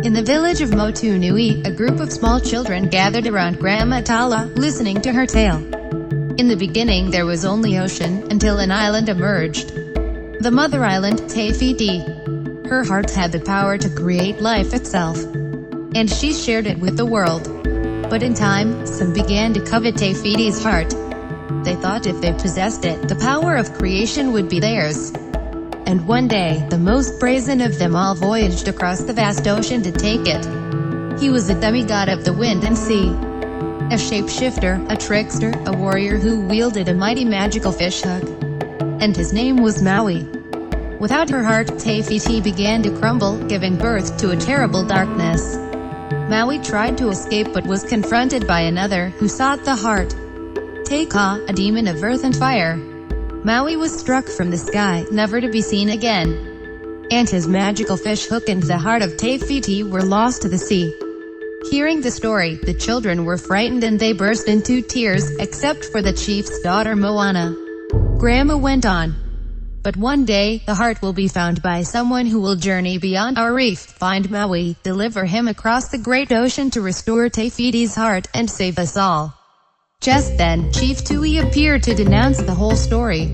In the village of Motunui, a group of small children gathered around Grandma Tala, listening to her tale. In the beginning there was only ocean, until an island emerged. The mother island, Te Fiti. Her heart had the power to create life itself, and she shared it with the world. But in time, some began to covet Te Fiti's heart. They thought if they possessed it, the power of creation would be theirs. And one day, the most brazen of them all voyaged across the vast ocean to take it. He was a demigod of the wind and sea. A shapeshifter, a trickster, a warrior who wielded a mighty magical fish hook. And his name was Maui. Without her heart, Te Fiti began to crumble, giving birth to a terrible darkness. Maui tried to escape but was confronted by another, who sought the heart. Te Ka, a demon of earth and fire. Maui was struck from the sky, never to be seen again. And his magical fish hook and the heart of Te Fiti were lost to the sea. Hearing the story, the children were frightened and they burst into tears, except for the chief's daughter Moana. Grandma went on. But one day, the heart will be found by someone who will journey beyond our reef, find Maui, deliver him across the great ocean to restore Te Fiti's heart, and save us all. Just then, Chief Tui appeared to denounce the whole story.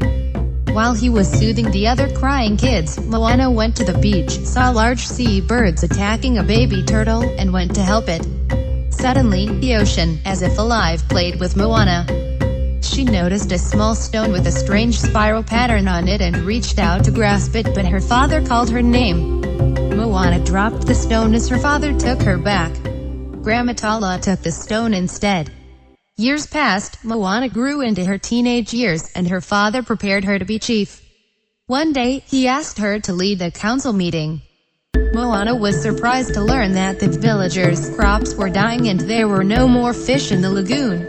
While he was soothing the other crying kids, Moana went to the beach, saw large sea birds attacking a baby turtle, and went to help it. Suddenly, the ocean, as if alive, played with Moana. She noticed a small stone with a strange spiral pattern on it and reached out to grasp it, but her father called her name. Moana dropped the stone as her father took her back. Grandma Tala took the stone instead. Years passed, Moana grew into her teenage years, and her father prepared her to be chief. One day, he asked her to lead a council meeting. Moana was surprised to learn that the villagers' crops were dying and there were no more fish in the lagoon.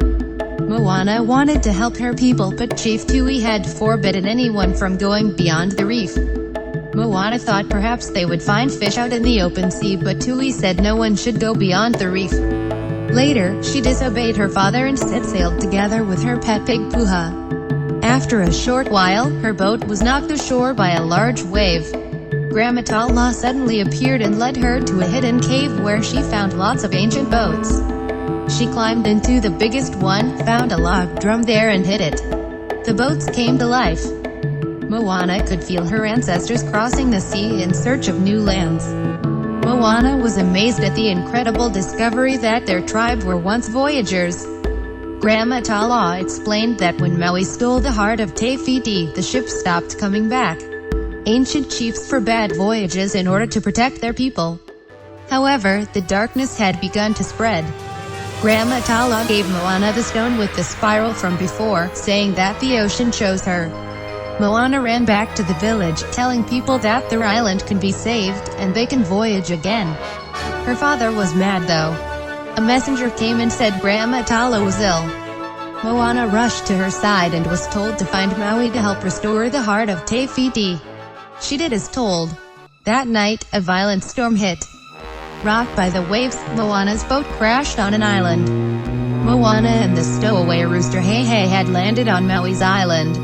Moana wanted to help her people, but Chief Tui had forbidden anyone from going beyond the reef. Moana thought perhaps they would find fish out in the open sea, but Tui said no one should go beyond the reef. Later, she disobeyed her father and set sailed together with her pet pig Puha. After a short while, her boat was knocked ashore by a large wave. Grandma Tala suddenly appeared and led her to a hidden cave where she found lots of ancient boats. She climbed into the biggest one, found a log drum there and hid it. The boats came to life. Moana could feel her ancestors crossing the sea in search of new lands. Moana was amazed at the incredible discovery that their tribe were once voyagers. Grandma Tala explained that when Maui stole the heart of Te Fiti, the ship stopped coming back. Ancient chiefs forbade voyages in order to protect their people. However, the darkness had begun to spread. Grandma Tala gave Moana the stone with the spiral from before, saying that the ocean chose her. Moana ran back to the village, telling people that their island can be saved, and they can voyage again. Her father was mad though. A messenger came and said Grandma Tala was ill. Moana rushed to her side and was told to find Maui to help restore the heart of Te Fiti. She did as told. That night, a violent storm hit. Rocked by the waves, Moana's boat crashed on an island. Moana and the stowaway rooster Heihei had landed on Maui's island.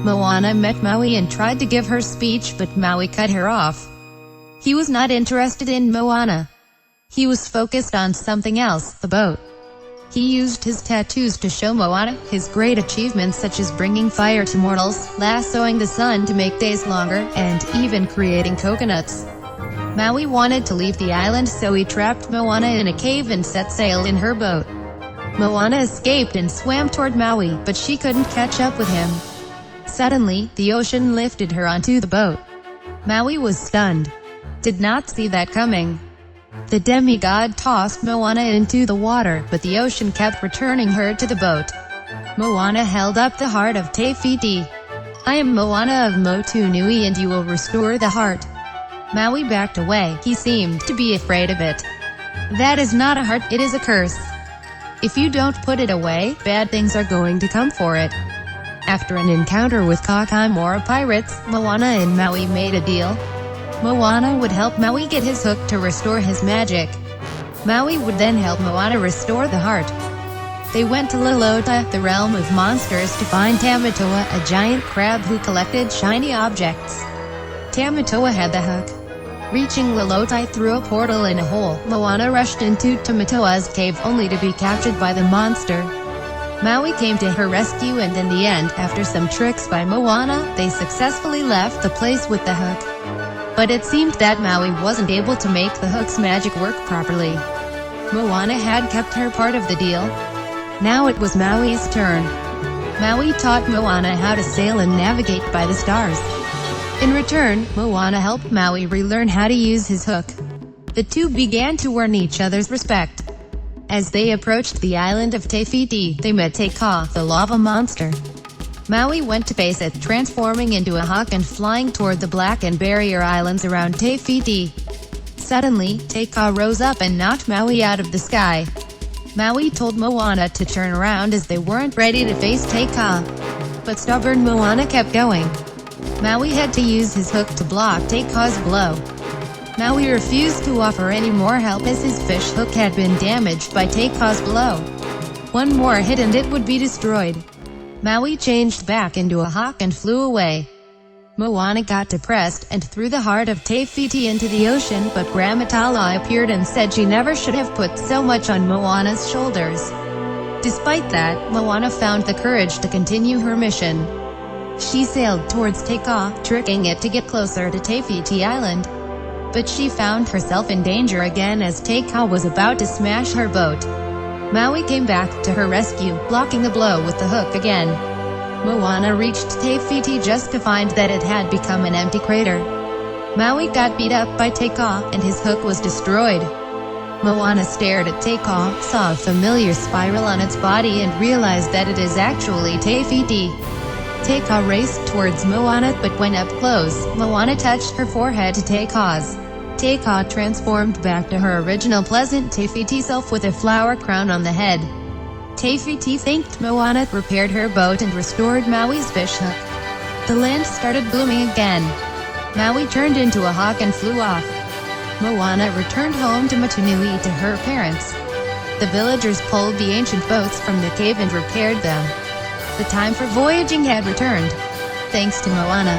Moana met Maui and tried to give her speech, but Maui cut her off. He was not interested in Moana. He was focused on something else, the boat. He used his tattoos to show Moana his great achievements, such as bringing fire to mortals, lassoing the sun to make days longer, and even creating coconuts. Maui wanted to leave the island, so he trapped Moana in a cave and set sail in her boat. Moana escaped and swam toward Maui, but she couldn't catch up with him. Suddenly, the ocean lifted her onto the boat. Maui was stunned. Did not see that coming. The demigod tossed Moana into the water, but the ocean kept returning her to the boat. Moana held up the heart of Te Fiti. I am Moana of Motunui and you will restore the heart. Maui backed away. He seemed to be afraid of it. That is not a heart, it is a curse. If you don't put it away, bad things are going to come for it. After an encounter with Kakamora pirates, Moana and Maui made a deal. Moana would help Maui get his hook to restore his magic. Maui would then help Moana restore the heart. They went to Lalota, the realm of monsters, to find Tamatoa, a giant crab who collected shiny objects. Tamatoa had the hook. Reaching Lolotai through a portal in a hole, Moana rushed into Tamatoa's cave only to be captured by the monster. Maui came to her rescue and in the end, after some tricks by Moana, they successfully left the place with the hook. But it seemed that Maui wasn't able to make the hook's magic work properly. Moana had kept her part of the deal. Now it was Maui's turn. Maui taught Moana how to sail and navigate by the stars. In return, Moana helped Maui relearn how to use his hook. The two began to earn each other's respect. As they approached the island of Te Fiti, they met Te Kā, the lava monster. Maui went to face it, transforming into a hawk and flying toward the black and barrier islands around Te Fiti. Suddenly, Te Kā rose up and knocked Maui out of the sky. Maui told Moana to turn around as they weren't ready to face Te Kā. But stubborn Moana kept going. Maui had to use his hook to block Te Kā's blow. Maui refused to offer any more help as his fish hook had been damaged by Te Kā's blow. One more hit and it would be destroyed. Maui changed back into a hawk and flew away. Moana got depressed and threw the heart of Te Fiti into the ocean, but Grandma Tala appeared and said she never should have put so much on Moana's shoulders. Despite that, Moana found the courage to continue her mission. She sailed towards Te Kā, tricking it to get closer to Te Fiti Island. But she found herself in danger again as Te Kā was about to smash her boat. Maui came back to her rescue, blocking the blow with the hook again. Moana reached Te Fiti just to find that it had become an empty crater. Maui got beat up by Te Kā, and his hook was destroyed. Moana stared at Te Kā, saw a familiar spiral on its body and realized that it is actually Te Fiti. Te Kā raced towards Moana, but when up close, Moana touched her forehead to Te Kā's. Te Kā transformed back to her original pleasant Te Fiti self with a flower crown on the head. Te Fiti thanked Moana, repaired her boat and restored Maui's fish hook. The land started blooming again. Maui turned into a hawk and flew off. Moana returned home to motunui to her parents. The villagers pulled the ancient boats from the cave and repaired them. The time for voyaging had returned. Thanks to Moana.